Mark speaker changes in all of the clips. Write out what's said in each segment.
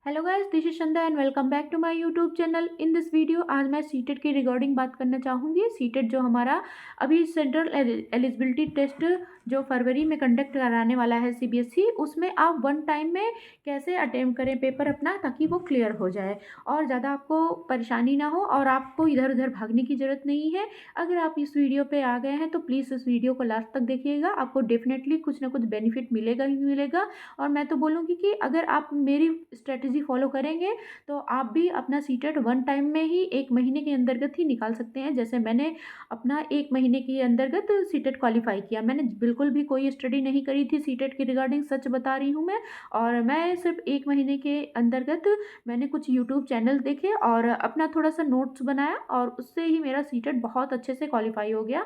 Speaker 1: Hello guys, this is Chanda and welcome back to my YouTube channel. In this video आज मैं CTET की regarding बात करना चाहूँगी। सीटेट जो हमारा अभी सेंट्रल एलिजिबिलिटी टेस्ट जो फरवरी में कंडक्ट कराने वाला है सीबीएसई, उसमें आप वन टाइम में कैसे अटेम्प्ट करें पेपर अपना, ताकि वो क्लियर हो जाए और ज़्यादा आपको परेशानी ना हो और आपको इधर उधर भागने की ज़रूरत नहीं है। अगर आप इस वीडियो पे आ गए हैं तो प्लीज़ इस वीडियो को लास्ट तक देखिएगा, आपको डेफिनेटली कुछ ना कुछ बेनिफिट मिलेगा ही मिलेगा। और मैं तो बोलूँगी कि अगर आप मेरी स्ट्रेटजी फॉलो करेंगे तो आप भी अपना सीटेट वन टाइम में ही 1 महीने के अंतर्गत ही निकाल सकते हैं। जैसे मैंने अपना 1 महीने के अंतर्गत सीटेट क्वालिफाई किया। मैंने बिल्कुल भी कोई स्टडी नहीं करी थी सीटेट की रिगार्डिंग, सच बता रही हूँ मैं। और मैं सिर्फ 1 महीने के अंतर्गत मैंने कुछ यूट्यूब चैनल देखे और अपना थोड़ा सा नोट्स बनाया और उससे ही मेरा सीटेट बहुत अच्छे से क्वालिफाई हो गया।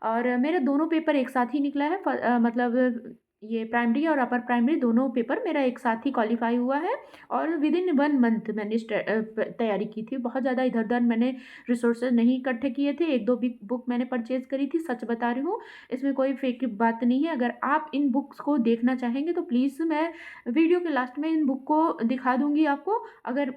Speaker 1: और मेरे दोनों पेपर एक साथ ही निकला है, मतलब ये प्राइमरी और अपर प्राइमरी दोनों पेपर मेरा एक साथ ही क्वालिफाई हुआ है। और विद इन 1 मंथ मैंने तैयारी की थी। बहुत ज़्यादा इधर उधर मैंने रिसोर्सेज नहीं इकट्ठे किए थे। 1-2 बुक मैंने परचेज करी थी, सच बता रही हूँ। इसमें कोई फेक बात नहीं है। अगर आप इन बुक्स को देखना चाहेंगे तो प्लीज़ मैं वीडियो के लास्ट में इन बुक को दिखा दूँगी आपको। अगर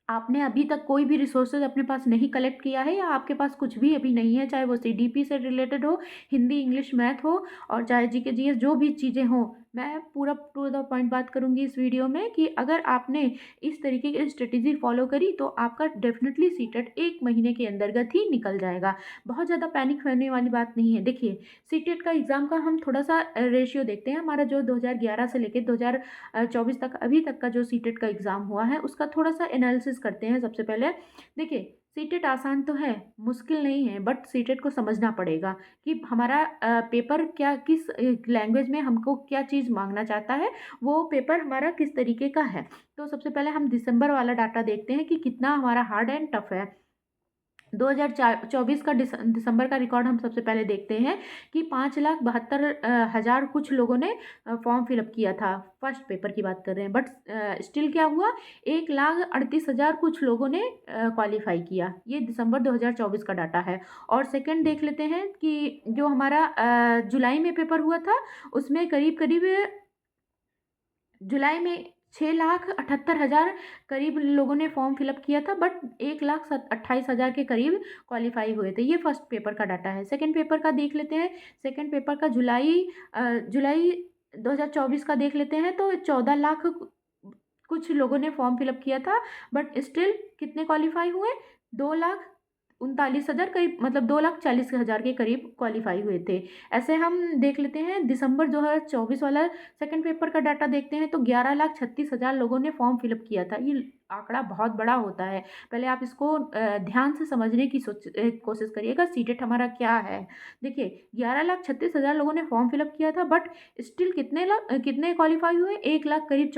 Speaker 1: आपने अभी तक कोई भी रिसोर्सेज अपने पास नहीं कलेक्ट किया है या आपके पास कुछ भी अभी नहीं है, चाहे वो सीडीपी से रिलेटेड हो, हिंदी इंग्लिश मैथ हो, और चाहे जीके जीएस जो भी चीज़ें हों, मैं पूरा टू द पॉइंट बात करूंगी इस वीडियो में कि अगर आपने इस तरीके की स्ट्रेटेजी फॉलो करी तो आपका डेफिनेटली सीटेट 1 महीने के अंतर्गत ही निकल जाएगा। बहुत ज़्यादा पैनिक होने वाली बात नहीं है। देखिए, सीटेट का एग्ज़ाम का हम थोड़ा सा रेशियो देखते हैं। हमारा जो 2011 से लेकर 2024 तक अभी तक का जो सीटेट का एग्ज़ाम हुआ है, उसका थोड़ा सा एनालिसिस करते हैं। सबसे पहले देखिए, सीटेट आसान तो है, मुश्किल नहीं है, बट सीटेट को समझना पड़ेगा कि हमारा पेपर क्या, किस लैंग्वेज में हमको क्या चीज़ मांगना चाहता है, वो पेपर हमारा किस तरीके का है। तो सबसे पहले हम दिसंबर वाला डाटा देखते हैं कि कितना हमारा हार्ड एंड टफ है। 2024 का दिसंबर का रिकॉर्ड हम सबसे पहले देखते हैं कि 5,72,000 कुछ लोगों ने फॉर्म फिलअप किया था। फर्स्ट पेपर की बात कर रहे हैं, बट स्टिल क्या हुआ, 1,38,000 कुछ लोगों ने क्वालिफाई किया। ये दिसंबर 2024 का डाटा है। और सेकंड देख लेते हैं कि जो हमारा जुलाई में पेपर हुआ था, उसमें करीब करीब जुलाई में 6,78,000 करीब लोगों ने फॉर्म फिलअप किया था, बट 1,28,000 के करीब क्वालिफाई हुए थे। ये फर्स्ट पेपर का डाटा है। सेकंड पेपर का देख लेते हैं। सेकंड पेपर का जुलाई 2024 का देख लेते हैं, तो 14 लाख कुछ लोगों ने फॉर्म फिलअप किया था, बट स्टिल कितने क्वालिफाई हुए, 2,39,000 करीब, मतलब 2,40,000 के करीब क्वालिफाई हुए थे। ऐसे हम देख लेते हैं दिसंबर 2024 वाला सेकंड पेपर का डाटा देखते हैं, तो 11,36,000 लोगों ने फॉर्म फिलअप किया था। ये आंकड़ा बहुत बड़ा होता है। पहले आप इसको ध्यान से समझने की कोशिश करिएगा, सीटेट हमारा क्या है। देखिए, 11,36,000 लोगों ने फॉर्म फिलअप किया था, बट स्टिल कितने क्वालिफाई हुए, 1 लाख करीब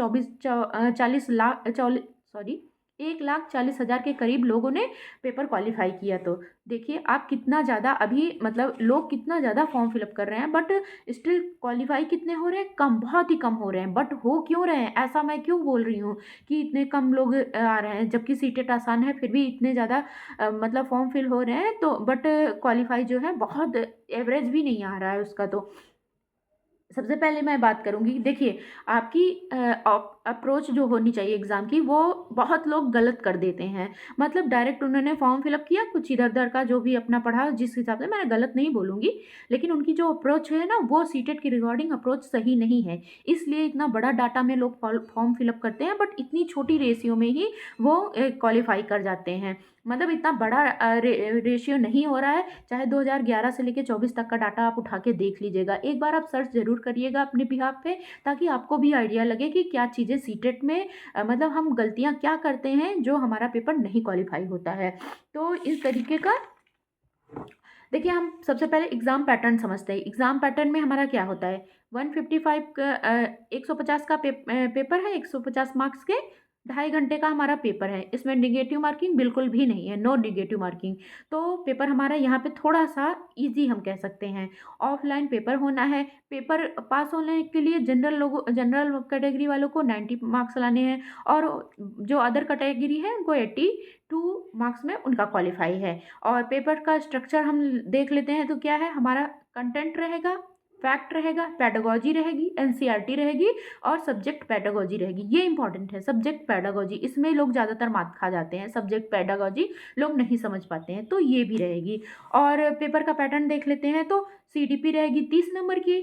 Speaker 1: 1,40,000 के करीब लोगों ने पेपर क्वालिफाई किया। तो देखिए आप कितना ज़्यादा अभी, मतलब लोग कितना ज़्यादा फॉर्म फिलअप कर रहे हैं, बट स्टिल क्वालिफाई कितने हो रहे हैं, कम, बहुत ही कम हो रहे हैं। बट हो क्यों रहे हैं, ऐसा मैं क्यों बोल रही हूँ कि इतने कम लोग आ रहे हैं, जबकि सीटेट आसान है फिर भी इतने ज़्यादा मतलब फॉर्म फिल हो रहे हैं। तो बट क्वालिफाई जो है बहुत एवरेज भी नहीं आ रहा है उसका। तो सबसे पहले मैं बात करूँगी, देखिए आपकी अप्रोच जो होनी चाहिए एग्ज़ाम की, वो बहुत लोग गलत कर देते हैं। मतलब डायरेक्ट उन्होंने फॉर्म फिलअप किया, कुछ इधर उधर का जो भी अपना पढ़ा, जिस हिसाब से, मैं गलत नहीं बोलूँगी, लेकिन उनकी जो अप्रोच है ना, वो सीटेट की रिगार्डिंग अप्रोच सही नहीं है। इसलिए इतना बड़ा डाटा में लोग फॉर्म फिलअप करते हैं, बट इतनी छोटी रेशियो में ही वो क्वालिफाई कर जाते हैं। मतलब इतना बड़ा रेशियो नहीं हो रहा है। चाहे 2011 से लेकर 24 तक का डाटा आप उठा के देख लीजिएगा, एक बार आप सर्च जरूर करिएगा अपने बिहाफ पे, ताकि आपको भी आइडिया लगे कि क्या चीज़ें सीटेट में मतलब हम गलतियां क्या करते हैं जो हमारा पेपर नहीं क्वालिफाई होता है। तो इस तरीके का देखिए, हम सबसे पहले एग्ज़ाम पैटर्न समझते हैं। एग्ज़ाम पैटर्न में हमारा क्या होता है, 155 का 150 का पेपर है, 150 मार्क्स के, 2.5 घंटे का हमारा पेपर है। इसमें निगेटिव मार्किंग बिल्कुल भी नहीं है, नो निगेटिव मार्किंग। तो पेपर हमारा यहाँ पे थोड़ा सा इजी हम कह सकते हैं। ऑफलाइन पेपर होना है। पेपर पास होने के लिए जनरल कैटेगरी वालों को 90 मार्क्स लाने हैं, और जो अदर कैटेगरी है उनको 82 मार्क्स में उनका क्वालिफाई है। और पेपर का स्ट्रक्चर हम देख लेते हैं, तो क्या है, हमारा कंटेंट रहेगा, फैक्ट रहेगा, पेडागोजी रहेगी, एनसीईआरटी रहेगी और सब्जेक्ट पेडागोजी रहेगी। ये इंपॉर्टेंट है, सब्जेक्ट पेडागोजी, इसमें लोग ज़्यादातर मात खा जाते हैं, सब्जेक्ट पेडागोजी लोग नहीं समझ पाते हैं, तो ये भी रहेगी। और पेपर का पैटर्न देख लेते हैं, तो सीडीपी रहेगी 30 नंबर की,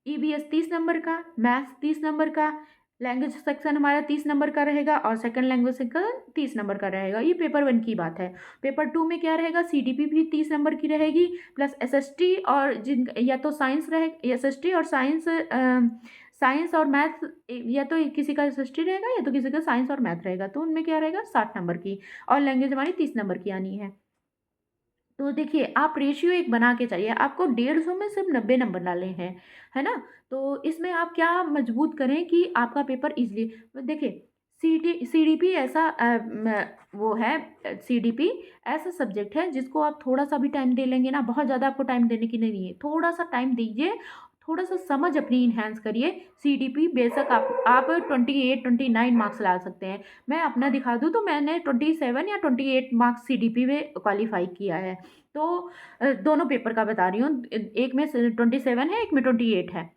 Speaker 1: ईवीएस 30 नंबर का, मैथ्स 30 नंबर का, लैंग्वेज सेक्शन हमारा 30 नंबर का रहेगा और सेकंड लैंग्वेज सेक्शन 30 नंबर का रहेगा। ये पेपर 1 की बात है। पेपर 2 में क्या रहेगा, सीडीपी भी 30 नंबर की रहेगी, प्लस एसएसटी और जिन या तो साइंस रहे, एसएसटी और साइंस, साइंस और मैथ, या तो किसी का एसएसटी रहेगा या तो किसी का साइंस और मैथ रहेगा, तो उनमें क्या रहेगा 60 नंबर की, और लैंग्वेज हमारी 30 नंबर की आनी है। तो देखिए, आप रेशियो एक बना के चलिए, आपको 150 में सिर्फ 90 नंबर डाले हैं, है ना। तो इसमें आप क्या मजबूत करें कि आपका पेपर इजली, देखिए सीडीपी ऐसा वो है, सीडीपी ऐसा सब्जेक्ट है जिसको आप थोड़ा सा भी टाइम दे लेंगे ना, बहुत ज़्यादा आपको टाइम देने की नहीं है, थोड़ा सा टाइम दीजिए, थोड़ा सा समझ अपनी इन्हेंस करिए। सीडीपी बेशक आप 28-29 मार्क्स ला सकते हैं। मैं अपना दिखा दूँ तो मैंने 27 या 28 मार्क्स सीडीपी में क्वालिफाई किया है। तो दोनों पेपर का बता रही हूँ, एक में 27 है, एक में 28 है।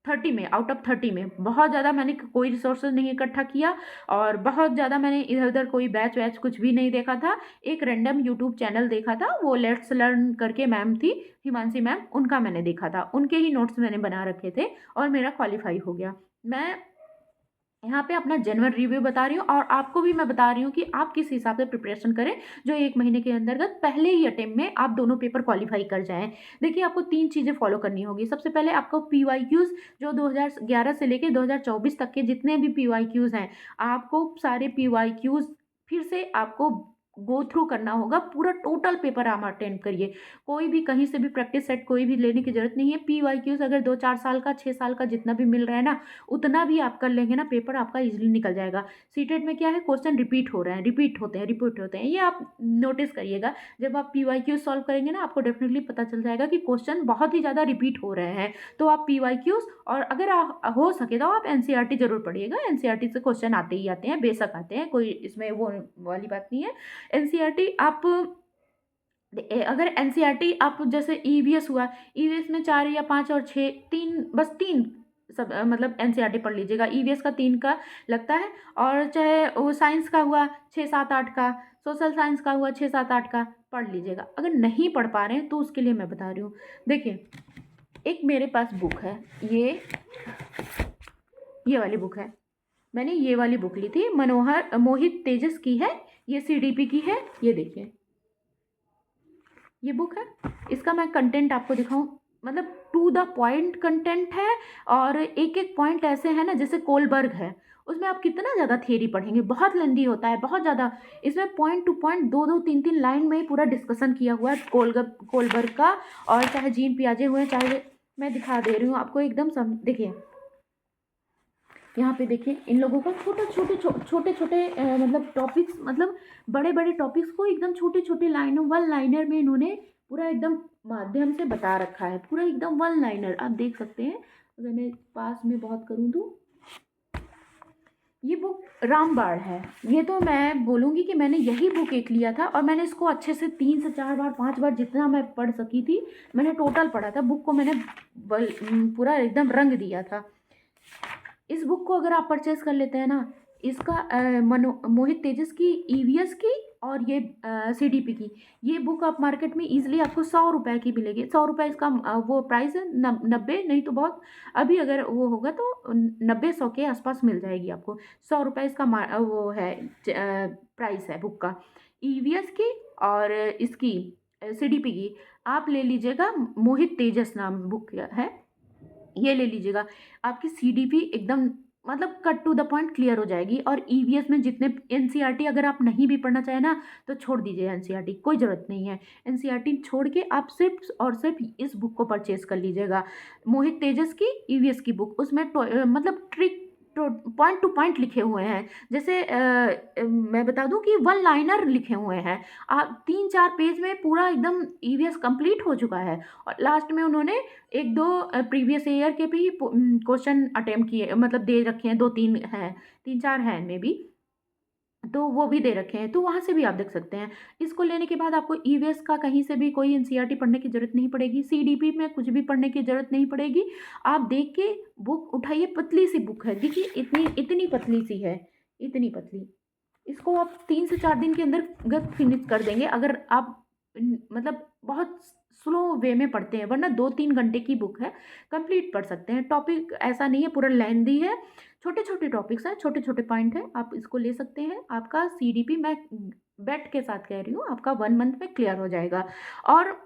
Speaker 1: 30 में, आउट ऑफ 30 में बहुत ज़्यादा मैंने कोई रिसोर्सेज नहीं इकट्ठा किया, और बहुत ज़्यादा मैंने इधर उधर कोई बैच वैच कुछ भी नहीं देखा था। एक रैंडम यूट्यूब चैनल देखा था, वो लेट्स लर्न करके मैम थी, हिमांशी मैम, उनका मैंने देखा था, उनके ही नोट्स मैंने बना रखे थे और मेरा क्वालिफाई हो गया। मैं यहाँ पे अपना जेन्युइन रिव्यू बता रही हूँ, और आपको भी मैं बता रही हूँ कि आप किस हिसाब से प्रिपरेशन करें जो 1 महीने के अंतर्गत पहले ही अटेम्प्ट में आप दोनों पेपर क्वालिफाई कर जाएं। देखिए, आपको 3 चीज़ें फॉलो करनी होगी। सबसे पहले आपको पीवाईक्यूज़ जो 2011 से लेके 2024 तक के जितने भी पीवाईक्यूज़ हैं, आपको सारे पीवाईक्यूज़ फिर से आपको गो थ्रू करना होगा। पूरा टोटल पेपर आप अटेम्प्ट करिए, कोई भी कहीं से भी प्रैक्टिस सेट कोई भी लेने की जरूरत नहीं है। पीवाईक्यूज़ अगर 2-4 साल का, 6 साल का जितना भी मिल रहा है ना, उतना भी आप कर लेंगे ना, पेपर आपका इजीली निकल जाएगा। सीटेट में क्या है, क्वेश्चन रिपीट हो रहे हैं, रिपीट होते हैं, ये आप नोटिस करिएगा। जब आप पीवाईक्यू सॉल्व करेंगे ना, आपको डेफिनेटली पता चल जाएगा कि क्वेश्चन बहुत ही ज़्यादा रिपीट हो रहे हैं। तो आप पीवाईक्यूज, और अगर हो सके तो आप एनसीईआरटी जरूर पढ़िएगा। एनसीईआरटी से क्वेश्चन आते ही आते हैं, बेशक आते हैं, कोई इसमें वो वाली बात नहीं है। एनसीईआरटी आप अगर एनसीईआरटी आप जैसे ईवीएस हुआ, ईवीएस में 4 या 5 और 6, 3, बस 3 सब मतलब एनसीईआरटी पढ़ लीजिएगा। ईवीएस का 3 का लगता है, और चाहे वो साइंस का हुआ 6, 7, 8 का, सोशल साइंस का हुआ 6, 7, 8 का पढ़ लीजिएगा। अगर नहीं पढ़ पा रहे हैं तो उसके लिए मैं बता रही हूँ, देखिए एक मेरे पास बुक है, ये वाली बुक है, मैंने ये वाली बुक ली थी, मोहित तेजस की है, ये सीडीपी की है। ये देखिए, ये बुक है, इसका मैं कंटेंट आपको दिखाऊं, मतलब टू द पॉइंट कंटेंट है, और एक एक पॉइंट ऐसे है ना, जैसे कोलबर्ग है, उसमें आप कितना ज़्यादा थियरी पढ़ेंगे, बहुत लेंदी होता है, बहुत ज़्यादा। इसमें पॉइंट टू पॉइंट 2-2, 3-3 लाइन में ही पूरा डिस्कशन किया हुआ है कोलबर्ग का, और चाहे जीन पियाजे हुए, चाहे, मैं दिखा दे रही हूँ आपको एकदम देखिए, यहाँ पे देखिए इन लोगों का छोटे छोटे मतलब टॉपिक्स, मतलब बड़े बड़े टॉपिक्स को एकदम छोटे छोटे लाइनों, 1 लाइनर में इन्होंने पूरा एकदम माध्यम से बता रखा है, पूरा एकदम 1 लाइनर आप देख सकते हैं। अगर मैं पास में बहुत करूँ तो ये बुक रामबाण है। ये तो मैं बोलूँगी कि मैंने यही बुक एक लिया था, और मैंने इसको अच्छे से 3 से 4 बार 5 बार जितना मैं पढ़ सकी थी मैंने टोटल पढ़ा था। बुक को मैंने पूरा एकदम रंग दिया था। इस बुक को अगर आप परचेज कर लेते हैं ना, इसका मोहित तेजस की, ईवीएस की, और ये सीडीपी की, ये बुक आप मार्केट में इजीली आपको 100 रुपये की मिलेगी। 100 रुपये इसका वो प्राइस है, 90 नहीं तो बहुत, अभी अगर वो होगा तो 90-100 के आसपास मिल जाएगी आपको। 100 रुपये इसका वो है प्राइस है बुक का, ईवीएस की और इसकी सीडीपी की। आप ले लीजिएगा, मोहित तेजस नाम बुक है, ये ले लीजिएगा। आपकी सीडीपी एकदम मतलब cut to the point clear हो जाएगी, और ईवीएस में जितने एनसीईआरटी अगर आप नहीं भी पढ़ना चाहें ना, तो छोड़ दीजिए एनसीईआरटी, कोई ज़रूरत नहीं है। एनसीईआरटी छोड़ के आप सिर्फ और सिर्फ इस बुक को परचेज कर लीजिएगा, मोहित तेजस की ईवीएस की बुक। उसमें मतलब ट्रिक पॉइंट टू पॉइंट लिखे हुए हैं। जैसे मैं बता दूं कि 1 लाइनर लिखे हुए हैं, आप 3-4 पेज में पूरा एकदम ईवीएस कंप्लीट हो चुका है, और लास्ट में उन्होंने 1-2 प्रीवियस ईयर के भी क्वेश्चन अटेम्प्ट किए, मतलब दे रखे हैं, 2-3 हैं, 3-4 हैं मे बी। तो वो भी दे रखे हैं, तो वहाँ से भी आप देख सकते हैं। इसको लेने के बाद आपको ईवीएस का कहीं से भी कोई एनसीईआरटी पढ़ने की ज़रूरत नहीं पड़ेगी, सीडीपी में कुछ भी पढ़ने की ज़रूरत नहीं पड़ेगी। आप देख के बुक उठाइए, पतली-सी बुक है, देखिए इतनी इतनी पतली-सी है, इतनी पतली। इसको आप 3 से 4 दिन के अंदर गत फिनिश कर देंगे अगर आप मतलब बहुत स्लो वे में पढ़ते हैं, वरना 2-3 घंटे की बुक है, कंप्लीट पढ़ सकते हैं। टॉपिक ऐसा नहीं है पूरा लेंथी है, छोटे-छोटे टॉपिक्स हैं, छोटे-छोटे पॉइंट हैं, आप इसको ले सकते हैं। आपका सीडीपी मैं बेट के साथ कह रही हूँ, आपका 1 मंथ में क्लियर हो जाएगा। और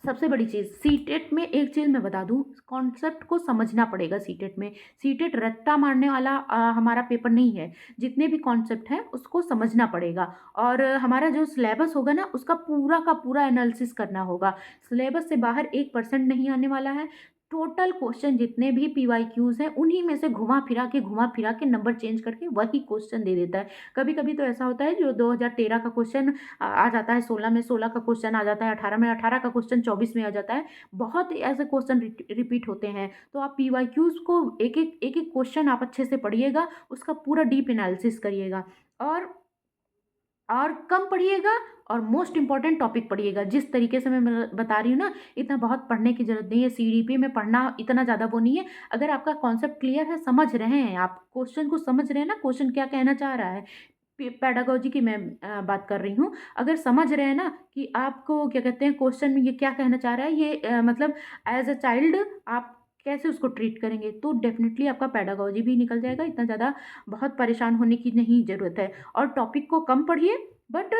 Speaker 1: सबसे बड़ी चीज़ सीटेट में एक चीज़ मैं बता दूँ, कॉन्सेप्ट को समझना पड़ेगा सीटेट में। सीटेट रट्टा मारने वाला हमारा पेपर नहीं है, जितने भी कॉन्सेप्ट हैं उसको समझना पड़ेगा। और हमारा जो सिलेबस होगा ना उसका पूरा का पूरा एनालिसिस करना होगा। सिलेबस से बाहर 1% नहीं आने वाला है। टोटल क्वेश्चन जितने भी पीवाईक्यूज़ हैं उन्हीं में से घुमा फिरा के नंबर चेंज करके वही क्वेश्चन दे देता है। कभी-कभी तो ऐसा होता है जो 2013 का क्वेश्चन आ जाता है 16 में, 16 का क्वेश्चन आ जाता है 18 में, 18 का क्वेश्चन 24 में आ जाता है। बहुत ऐसे क्वेश्चन रिपीट होते हैं। तो आप पीवाईक्यूज़ को एक-एक क्वेश्चन आप अच्छे से पढ़िएगा, उसका पूरा डीप एनालिसिस करिएगा। और कम पढ़िएगा और मोस्ट इम्पॉर्टेंट टॉपिक पढ़िएगा। जिस तरीके से मैं बता रही हूँ ना, इतना बहुत पढ़ने की ज़रूरत नहीं है। सीडीपी में पढ़ना इतना ज़्यादा वो नहीं है। अगर आपका कॉन्सेप्ट क्लियर है, समझ रहे हैं आप, क्वेश्चन को समझ रहे हैं ना, क्वेश्चन क्या कहना चाह रहा है, पेडागोजी की मैं बात कर रही हूँ। अगर समझ रहे हैं ना कि आपको क्या कहते हैं क्वेश्चन में ये क्या कहना चाह रहा है, ये मतलब एज़ अ चाइल्ड आप कैसे उसको ट्रीट करेंगे, तो डेफ़िनिटली आपका पेडागोजी भी निकल जाएगा। इतना ज़्यादा बहुत परेशान होने की नहीं ज़रूरत है। और टॉपिक को कम पढ़िए, बट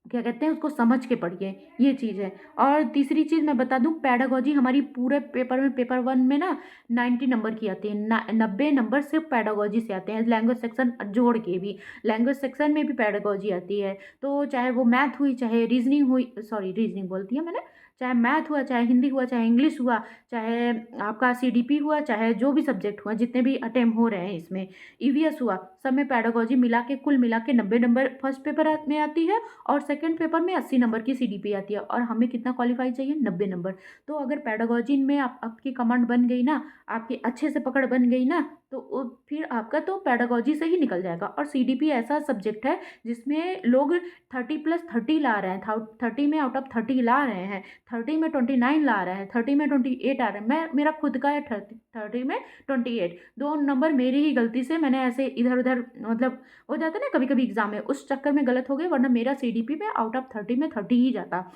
Speaker 1: क्या कहते हैं उसको समझ के पढ़िए, ये चीज़ है। और तीसरी चीज़ मैं बता दूँ, पेडागोजी हमारी पूरे पेपर में, पेपर 1 में ना 90 नंबर की आती है। 90 नंबर सिर्फ पेडागोजी से आते हैं, लैंग्वेज सेक्शन जोड़ के भी। लैंग्वेज सेक्शन में भी पेडागोजी आती है। तो चाहे वो मैथ हुई, चाहे रीजनिंग हुई, सॉरी रीजनिंग बोल दिया मैंने, चाहे मैथ हुआ, चाहे हिंदी हुआ, चाहे इंग्लिश हुआ, चाहे आपका सीडीपी हुआ, चाहे जो भी सब्जेक्ट हुआ, जितने भी अटेम्प्ट हो रहे हैं इसमें, ईवीएस हुआ, सब में पेडागोजी मिला के कुल मिला के 90 नंबर फर्स्ट पेपर में आती है। और सेकंड पेपर में 80 नंबर की सीडीपी आती है। और हमें कितना क्वालिफाई चाहिए, 90 नंबर। तो अगर पेडागोजी में आपकी कमांड बन गई ना, आपकी अच्छे से पकड़ बन गई ना, तो फिर आपका तो पेडागोजी से ही निकल जाएगा। और सीडीपी ऐसा सब्जेक्ट है जिसमें लोग 30+30 ला रहे हैं, 30 में आउट ऑफ 30 ला रहे हैं, 30 में 29 ला रहे हैं, 30 में 28 आ रहे हैं। मेरा खुद का है 30 में 28, 2 नंबर मेरी ही गलती से मैंने ऐसे इधर उधर मतलब हो जाता है ना कभी कभी एग्जाम में, उस चक्कर में गलत हो गए, वरना मेरा सीडीपी में आउट ऑफ 30 में 30 ही जाता।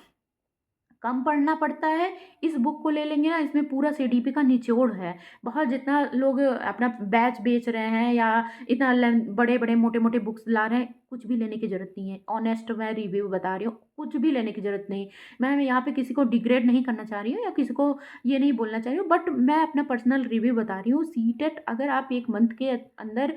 Speaker 1: कम पढ़ना पड़ता है। इस बुक को ले लेंगे ना, इसमें पूरा सीडीपी का निचोड़ है। बहुत जितना लोग अपना बैच बेच रहे हैं या इतना बड़े बड़े मोटे मोटे बुक्स ला रहे हैं, कुछ भी लेने की ज़रूरत नहीं है। ऑनेस्ट मैं रिव्यू बता रही हूँ, कुछ भी लेने की ज़रूरत नहीं। मैं यहाँ पे किसी को डिग्रेड नहीं करना चाह रही हूँ या किसी को ये नहीं बोलना चाह रही हूँ, बट मैं अपना पर्सनल रिव्यू बता रही हूँ। सीटेट अगर आप 1 मंथ के अंदर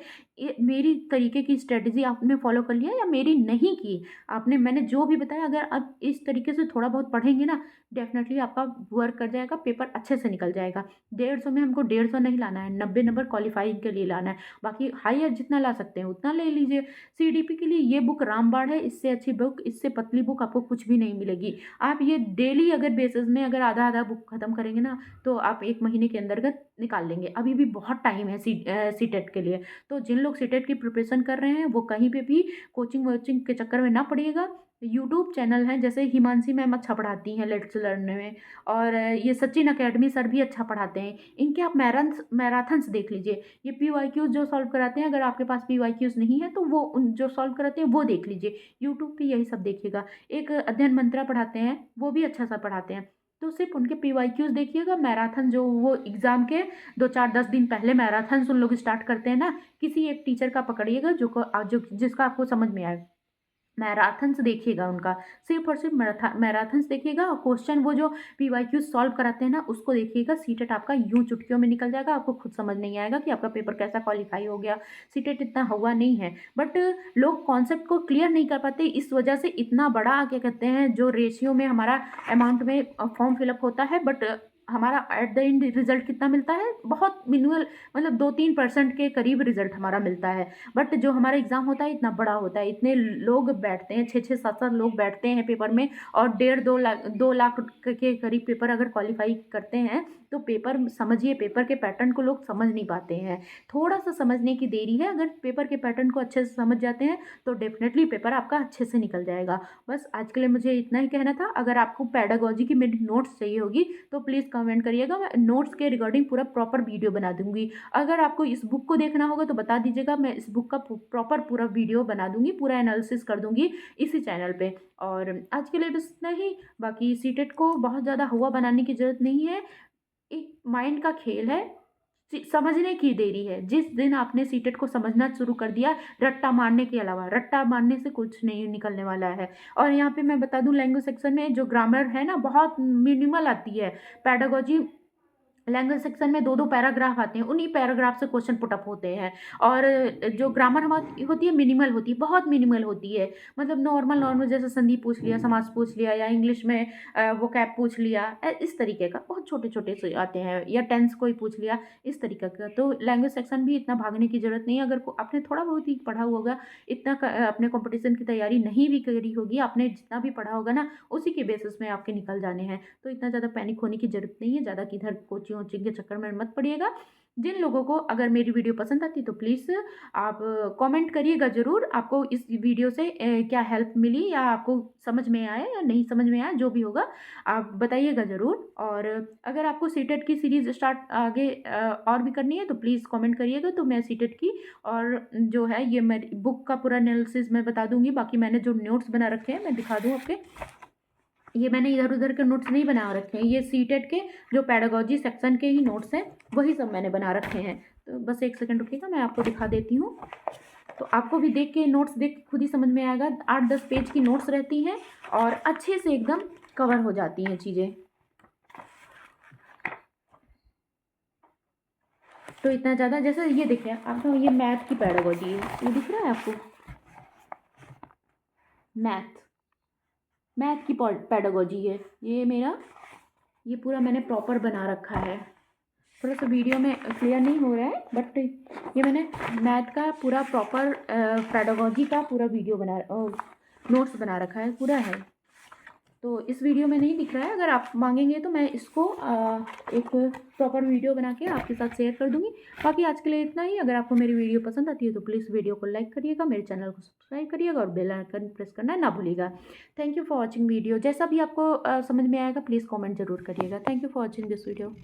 Speaker 1: मेरी तरीके की स्ट्रेटजी आपने फॉलो कर लिया या मेरी नहीं की आपने, मैंने जो भी बताया, अगर आप इस तरीके से थोड़ा बहुत पढ़ेंगे ना, डेफिनेटली आपका वर्क कर जाएगा, पेपर अच्छे से निकल जाएगा। 150 में हमको 150 नहीं लाना है, 90 नंबर क्वालिफाइंग के लिए लाना है। बाकी हायर जितना ला सकते हैं उतना ले लीजिए। सीडीपी के लिए ये बुक रामबाण है, इससे अच्छी बुक, इससे पतली बुक आपको कुछ भी नहीं मिलेगी। आप ये डेली अगर बेसिस में अगर आधा आधा बुक खत्म करेंगे ना, तो आप 1 महीने के अंतर्गत निकाल लेंगे। अभी भी बहुत टाइम है सीटेट के लिए। तो जिन लोग सीटेट की प्रिपरेशन कर रहे हैं वो कहीं पे भी कोचिंग वोचिंग के चक्कर में ना पड़िएगा। यूट्यूब चैनल हैं, जैसे हिमांशी मैम अच्छा पढ़ाती हैं लेट्स लर्न में, और ये सचिन अकेडमी सर भी अच्छा पढ़ाते हैं। इनके आप मैराथन्स देख लीजिए। ये पीवाईक्यूज जो सॉल्व कराते हैं, अगर आपके पास पीवाईक्यूज नहीं है तो वो उन जो सॉल्व कराते हैं वो देख लीजिए। यूट्यूब पे यही सब देखिएगा। एक अध्ययन मंत्रा पढ़ाते हैं, वो भी अच्छा सा पढ़ाते हैं। तो सिर्फ उनके पीवाईक्यूज देखिएगा। मैराथन जो वो एग्ज़ाम के 2-4-10 दिन पहले मैराथन उन लोग स्टार्ट करते हैं ना, किसी एक टीचर का पकड़िएगा जो जिसका आपको समझ में आए। मैराथन्स देखिएगा उनका, सिर्फ और सिर्फ मैराथन्स देखिएगा। और क्वेश्चन वो जो पीवाईक्यू सॉल्व कराते हैं ना, उसको देखिएगा। सीटेट आपका यूं चुटकियों में निकल जाएगा, आपको खुद समझ नहीं आएगा कि आपका पेपर कैसा क्वालिफाई हो गया। सीटेट इतना हुआ नहीं है, बट लोग कॉन्सेप्ट को क्लियर नहीं कर पाते, इस वजह से इतना बड़ा क्या कहते हैं जो रेशियो में हमारा अमाउंट में फॉर्म फिलअप होता है, बट हमारा एट द एंड रिजल्ट कितना मिलता है, बहुत मिनिमल, मतलब 2-3% के करीब रिजल्ट हमारा मिलता है। बट जो हमारा एग्ज़ाम होता है इतना बड़ा होता है, इतने लोग बैठते हैं, 6-6 7-7 लोग बैठते हैं पेपर में, और 1.5 2 लाख के करीब पेपर अगर क्वालिफाई करते हैं, तो पेपर समझिए, पेपर के पैटर्न को लोग समझ नहीं पाते हैं। थोड़ा सा समझने की देरी है, अगर पेपर के पैटर्न को अच्छे से समझ जाते हैं तो डेफिनेटली पेपर आपका अच्छे से निकल जाएगा। बस आज के लिए मुझे इतना ही कहना था। अगर आपको पेडागोजी की मेरी नोट्स चाहिए होगी तो प्लीज़ कमेंट करिएगा, मैं नोट्स के रिगार्डिंग पूरा प्रॉपर वीडियो बना दूंगी। अगर आपको इस बुक को देखना होगा तो बता दीजिएगा, मैं इस बुक का प्रॉपर पूरा वीडियो बना दूंगी, पूरा एनालिसिस कर दूंगी इसी चैनल पे। और आज के लिए बस इतना ही। बाकी सीटेट को बहुत ज़्यादा हुआ बनाने की ज़रूरत नहीं है, एक माइंड का खेल है, समझने की देरी है। जिस दिन आपने सीटेट को समझना शुरू कर दिया, रट्टा मारने के अलावा, रट्टा मारने से कुछ नहीं निकलने वाला है। और यहाँ पे मैं बता दूं, लैंग्वेज सेक्शन में जो ग्रामर है ना, बहुत मिनिमल आती है। पैडागोजी लैंग्वेज सेक्शन में 2-2 पैराग्राफ आते हैं, उन्हीं पैराग्राफ से क्वेश्चन पुट अप होते हैं। और जो ग्रामर हमारी होती है मिनिमल होती है, बहुत मिनिमल होती है। मतलब नॉर्मल नॉर्मल, जैसे संधि पूछ लिया, समास पूछ लिया, या इंग्लिश में वोकैब पूछ लिया, इस तरीके का बहुत छोटे छोटे से आते हैं, या टेंस कोई पूछ लिया, इस तरीके का। तो लैंग्वेज सेक्शन भी इतना भागने की ज़रूरत नहीं है। अगर आपने थोड़ा बहुत ही पढ़ा हुआ होगा, इतना अपने कॉम्पिटिशन की तैयारी नहीं भी करी होगी, आपने जितना भी पढ़ा होगा ना, उसी के बेसिस में आपके निकल जाने हैं। तो इतना ज़्यादा पैनिक होने की ज़रूरत नहीं है, ज़्यादा किधर कोचिंग वोचिंग के चक्कर में मत पड़िएगा। जिन लोगों को अगर मेरी वीडियो पसंद आती तो प्लीज़ आप कमेंट करिएगा ज़रूर, आपको इस वीडियो से क्या हेल्प मिली, या आपको समझ में आया या नहीं समझ में आया, जो भी होगा आप बताइएगा ज़रूर। और अगर आपको सीटेट की सीरीज़ स्टार्ट आगे और भी करनी है तो प्लीज़ कमेंट करिएगा, तो मैं सीटेट की और जो है ये मेरी बुक का पूरा एनालिसिस मैं बता दूंगी। बाकी मैंने जो नोट्स बना रखे हैं मैं दिखा दूँ आपके, ये मैंने इधर उधर के नोट्स नहीं बना रखे हैं, ये सीटेट के जो पैडागोजी सेक्शन के ही नोट्स हैं, वही सब मैंने बना रखे हैं। तो बस एक सेकंड रुकिएगा, मैं आपको दिखा देती हूँ। तो आपको भी देख के नोट्स देख के खुद ही समझ में आएगा। 8-10 पेज की नोट्स रहती हैं और अच्छे से एकदम कवर हो जाती हैं चीज़ें। तो इतना ज़्यादा, जैसे ये देखिए आपको, ये मैथ की पैडागोजी है, ये दिख रहा है आपको, मैथ मैथ की पैडागोजी है ये मेरा, ये पूरा मैंने प्रॉपर बना रखा है। थोड़ा सा वीडियो में क्लियर नहीं हो रहा है, बट ये मैंने मैथ का पूरा प्रॉपर पेडागोजी का पूरा वीडियो बना, नोट्स बना रखा है, पूरा है। तो इस वीडियो में नहीं दिख रहा है, अगर आप मांगेंगे तो मैं इसको एक प्रॉपर वीडियो बना के आपके साथ शेयर कर दूंगी। बाकी आज के लिए इतना ही। अगर आपको मेरी वीडियो पसंद आती है तो प्लीज़ वीडियो को लाइक करिएगा, मेरे चैनल को सब्सक्राइब करिएगा और बेल आइकन प्रेस करना ना भूलिएगा। Thank you for watching video. जैसा भी आपको समझ में आएगा प्लीज़ कॉमेंट ज़रूर करिएगा। Thank you for watching this video.